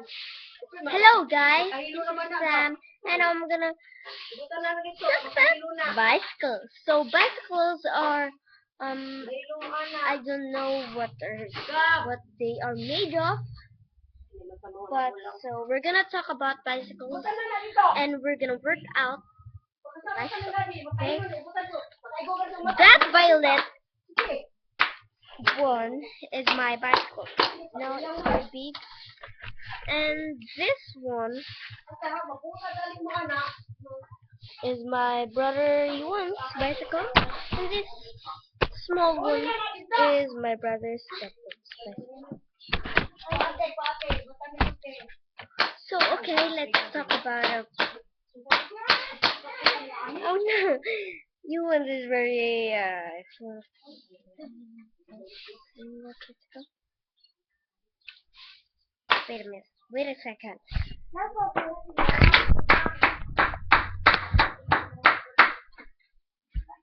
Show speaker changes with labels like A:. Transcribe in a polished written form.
A: Hello guys, this is Sam, and I'm gonna talk about bicycles. So bicycles are I don't know what they are made of, but so we're gonna talk about bicycles and we're gonna work out bicycles. Okay? That violet one is my bicycle. Now it's very big. And this one is my brother Yuan's bicycle. And this small one is my brother's stepdad's bicycle. So okay, let's talk about oh no, Yuan is very wait a minute. Wait a second.